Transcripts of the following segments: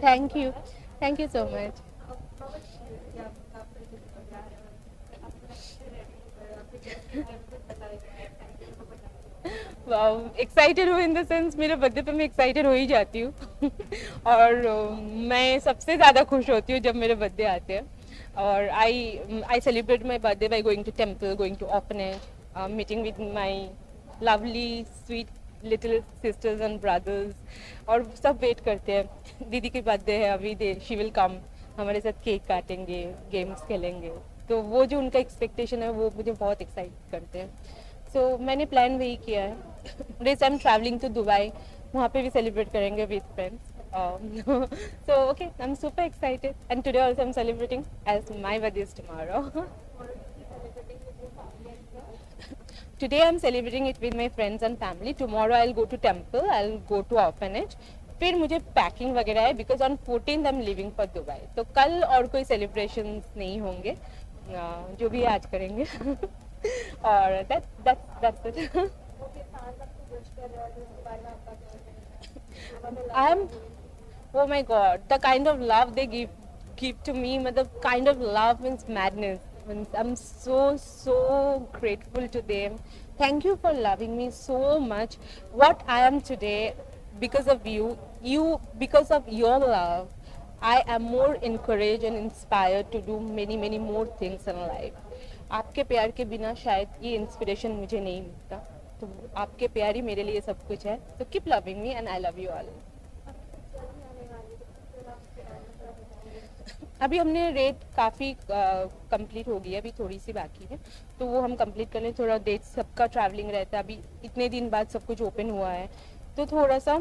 Thank you so much. Excited हूँ in the sense, मेरे birthday पे मैं एक्साइटेड हो ही जाती हूँ और मैं सबसे ज़्यादा खुश होती हूँ जब मेरे बर्थडे आते हैं। और I celebrate my birthday by going to temple, going to orphanage, meeting with my lovely sweet little sisters and brothers. और सब वेट करते हैं, दीदी की बर्थडे है अभी, दे शी विल कम, हमारे साथ केक काटेंगे, गेम्स खेलेंगे। तो वो जो उनका एक्सपेक्टेशन है वो मुझे बहुत एक्साइट करते हैं। सो मैंने प्लान वही किया है। This I am travelling to Dubai, वहाँ पे भी सेलिब्रेट करेंगे with friends. So okay, I'm super excited, and today also I'm celebrating as my birthday is tomorrow. Today I'm celebrating it with my friends and family. Tomorrow I'll go to temple, I'll go to orphanage. फिर मुझे packing वगैरह है because on 14th I am living for Dubai. तो कल और कोई celebration नहीं होंगे, जो भी आज करेंगे। और that's it. I am, oh my god, the kind of love they give to me, मतलब kind of love means madness. Means I'm so grateful to them. Thank you for loving me so much. What I am today, because of you, because of your love, I am more encouraged and inspired to do many more things in life. आपके प्यार के बिना शायद ये inspiration मुझे नहीं मिलता। तो आपके प्यार ही मेरे लिए सब कुछ है। तो keep loving me and I love you all. अभी हमने रेट काफ़ी कंप्लीट हो गई है, अभी थोड़ी सी बाकी है, तो वो हम कंप्लीट कर लें। थोड़ा डेट सबका ट्रैवलिंग रहता है, अभी इतने दिन बाद सब कुछ ओपन हुआ है, तो थोड़ा सा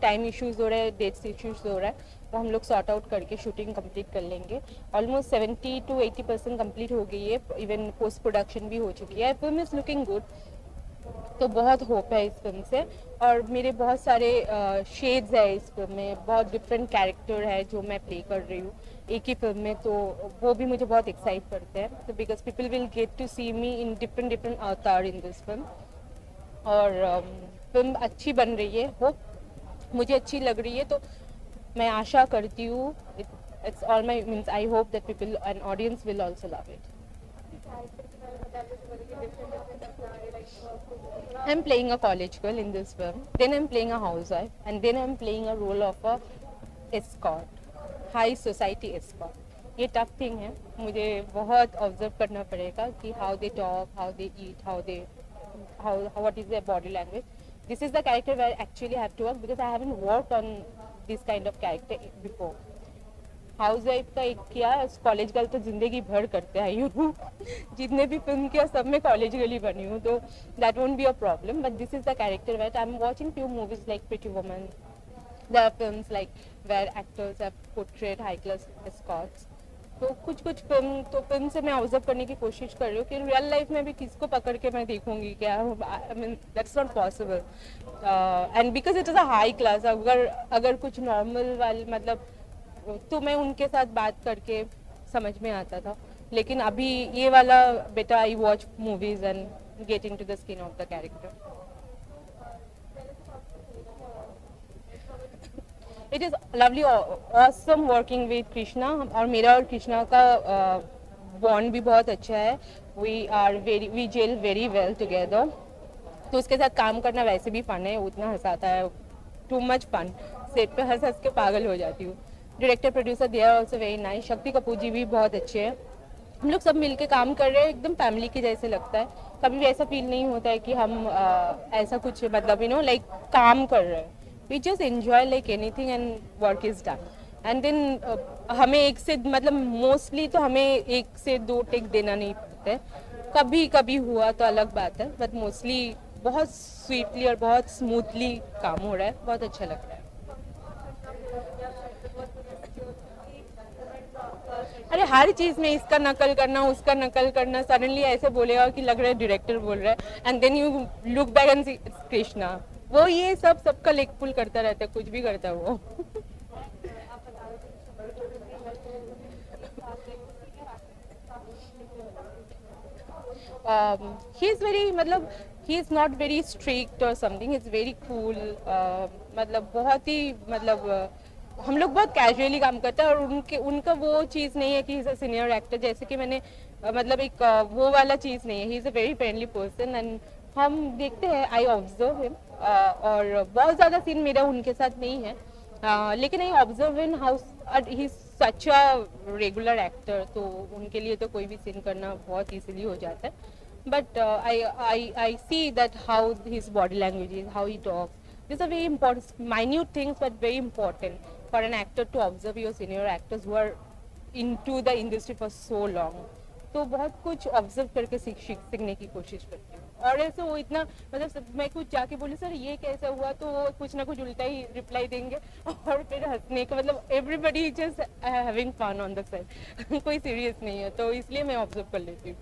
टाइम इश्यूज़ हो रहा है, डेट्स इश्यूज़ हो रहा है, वो हम लोग सॉर्ट आउट करके शूटिंग कंप्लीट कर लेंगे। ऑलमोस्ट 70 to 80% कंप्लीट हो गई है, इवन पोस्ट प्रोडक्शन भी हो चुकी है। फिल्म इज़ लुकिंग गुड, तो बहुत होप है इस फिल्म से। और मेरे बहुत सारे शेड्स है इस फिल्म में, बहुत डिफरेंट कैरेक्टर है जो मैं प्ले कर रही हूँ एक ही फिल्म में, तो वो भी मुझे बहुत एक्साइट करते हैं। तो because people will get to see me in different avatar in this film. और फिल्म अच्छी बन रही है, होप मुझे अच्छी लग रही है, तो मैं आशा करती हूँ, it's all my means I hope that people and audience will also love it. I'm playing a college girl in this film. Then I'm playing a housewife, and then I'm playing a role of a escort, high society escort. ये tough thing है, मुझे बहुत observe करना पड़ेगा कि how they talk, how they eat, how what is their body language. This is the character where actually I have to work because I haven't worked on this kind of character before. House wife का एक किया, college girl तो जिंदगी भर करते आई हूँ। जितने भी फिल्म किया सब में कॉलेज गर्ल ही बनी हूँ, तो that won't be a problem. But this is the character wait I am watching few movies like Pretty Woman, there are films like where actors have portrayed high class escorts. तो कुछ film से मैं observe करने की कोशिश कर रही हूँ कि रियल लाइफ में भी किसको पकड़ के मैं देखूंगी क्या। I mean that's not possible, and because it is a high class. अगर कुछ नॉर्मल वाले मतलब, तो मैं उनके साथ बात करके समझ में आता था, लेकिन अभी ये वाला बेटा I watch movies and get in to the skin of the character. It is lovely awesome working with Krishna, और मेरा और कृष्णा का बॉन्ड भी बहुत अच्छा है। We gel very well together. तो उसके साथ काम करना वैसे भी फन है, उतना हंसाता है, टू मच फन। सेट पे हंस हंस के पागल हो जाती हूँ। Director producer they are also very nice. Shakti Kapoor जी भी बहुत अच्छे हैं। हम लोग सब मिलके काम कर रहे हैं, एकदम फैमिली के जैसे लगता है। कभी भी ऐसा फील नहीं होता है कि हम ऐसा कुछ मतलब लाइक काम कर रहे हैं। We just enjoy like anything and work is done. And then हमें एक से मतलब मोस्टली तो हमें एक से दो टेक देना नहीं पड़ता है। कभी कभी हुआ तो अलग बात है, बट मोस्टली बहुत स्वीटली और बहुत स्मूथली काम हो रहा है, बहुत अच्छा लग रहा है। अरे हर चीज में इसका नकल करना, उसका नकल करना, सडनली ऐसे बोलेगा कि लग रहा है डायरेक्टर बोल रहा है, and then you look back and see it's Krishna. वो ये सब सबका लेग पुल करता रहता है, कुछ भी करता है वो। ही इज़ वेरी मतलब he is not very strict और समथिंग, इज़ वेरी कूल। मतलब बहुत ही मतलब हम लोग बहुत कैजुअली काम करते हैं और उनका वो चीज़ नहीं है कि इज अ सीनियर एक्टर, जैसे कि मैंने मतलब एक वो वाला चीज़ नहीं है। He is a very friendly person and हम देखते हैं, आई ऑब्जर्व हिम, और बहुत ज़्यादा सीन मेरा उनके साथ नहीं है, लेकिन I observe in house he such a regular actor, तो उनके लिए तो कोई भी सीन करना बहुत इजीली हो जाता है। But I see that how his body language is, how he talks. These are very important, minute things, but very important for an actor to observe your senior actors who are into the industry for so long. तो बहुत कुछ observe करके सीखने की कोशिश करती हूँ। और ऐसे वो इतना मतलब मैं कुछ जाके बोली सर ये कैसा हुआ, तो वो कुछ ना कुछ उल्टा ही रिप्लाई देंगे और फिर हंसने का मतलब everybody just having fun on the set कोई सीरियस नहीं है, तो इसलिए मैं ऑब्जर्व कर लेती हूँ।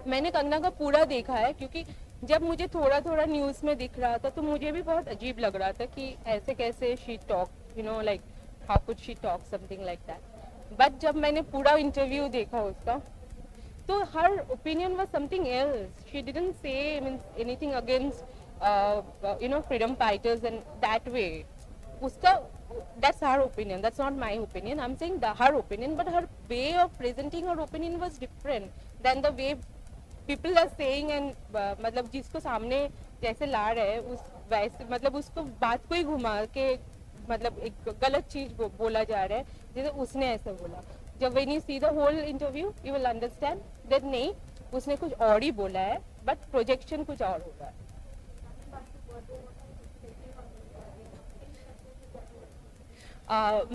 मैंने कंगना का पूरा देखा है, क्योंकि जब मुझे थोड़ा थोड़ा न्यूज़ में दिख रहा था तो मुझे भी बहुत अजीब लग रहा था कि ऐसे कैसे she talk, you know like how could she talk something like that. But जब मैंने पूरा इंटरव्यू देखा उसका, तो हर opinion was something else. She didn't say means anything against you know freedom fighters and that way. उसका that's her opinion, that's not my opinion, I'm saying her opinion, but her way of presenting her opinion was different than the way people are saying and मतलब जिसको सामने जैसे ला रहे हैं उस वैसे मतलब उसको बात को ही घुमा के मतलब एक गलत चीज बोला जा रहा है, जैसे उसने ऐसा बोला। जब when you see the whole interview you will understand that नहीं, उसने कुछ और ही बोला है, बट प्रोजेक्शन कुछ और होगा है।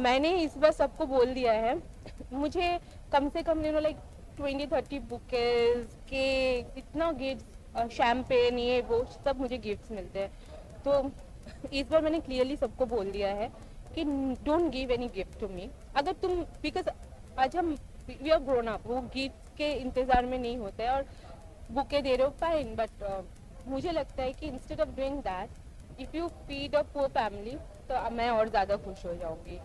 मैंने इस बार सबको बोल दिया है। मुझे कम से कम लाइक 20-30 बुकेज के इतना गिफ्ट, शैम्पेन, ये वो सब मुझे गिफ्ट्स मिलते हैं। तो इस बार मैंने क्लियरली सबको बोल दिया है कि don't give any gift to me. अगर तुम बिकॉज आज हम वी आर ग्रोन अप, वो गिफ्ट के इंतजार में नहीं होते हैं, और बुके दे रहे हो फाइन, बट मुझे लगता है कि instead of doing that if you feed a poor family, तो मैं और ज़्यादा खुश हो जाऊंगी।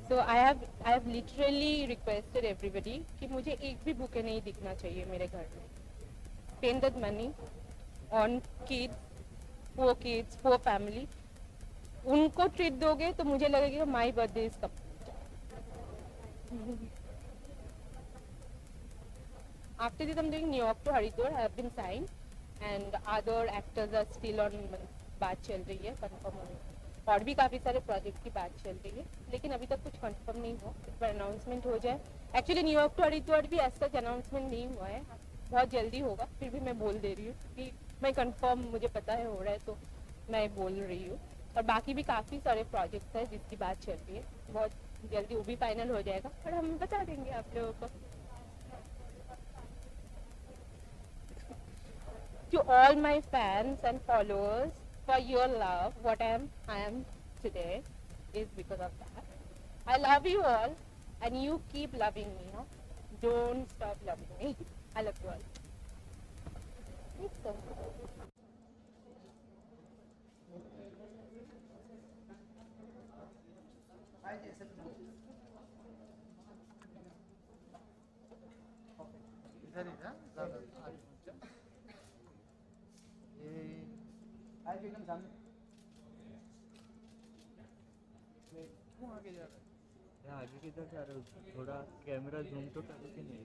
So I have literally requested everybody कि मुझे एक भी बुके नहीं दिखना चाहिए मेरे घर में। Spend that money on kids poor family, उनको ट्रीट दोगे तो मुझे लगेगा my birthday is complete. After this, I'm doing New York to Haridwar. I have been signed, and other actors are still on बात चल रही है कंफर्म होने की। और भी काफ़ी सारे प्रोजेक्ट की बात चल रही है, लेकिन अभी तक कुछ कंफर्म नहीं हुआ। इस बार अनाउंसमेंट हो जाए। एक्चुअली न्यूयॉर्क टू हरिद्वार भी ऐसा अनाउंसमेंट नहीं हुआ है, बहुत जल्दी होगा, फिर भी मैं बोल दे रही हूँ कि मैं कंफर्म, मुझे पता है हो रहा है, तो मैं बोल रही हूँ। और बाकी भी काफ़ी सारे प्रोजेक्ट्स हैं जिसकी बात चल रही है, बहुत जल्दी वो भी फाइनल हो जाएगा और हम बता देंगे आप लोगों को। To all my fans and followers, for your love, what I am today is because of that. I love you all, and you keep loving me. Huh? Don't stop loving me. I love you all. Thanks so much. इधर ही था ज़्यादा आगे पहुंचा। ये आज एकदम सामने क्यों आगे जा रहा है? आगे किधर जा रहे हो? थोड़ा कैमरा जूम तो करो कि नहीं?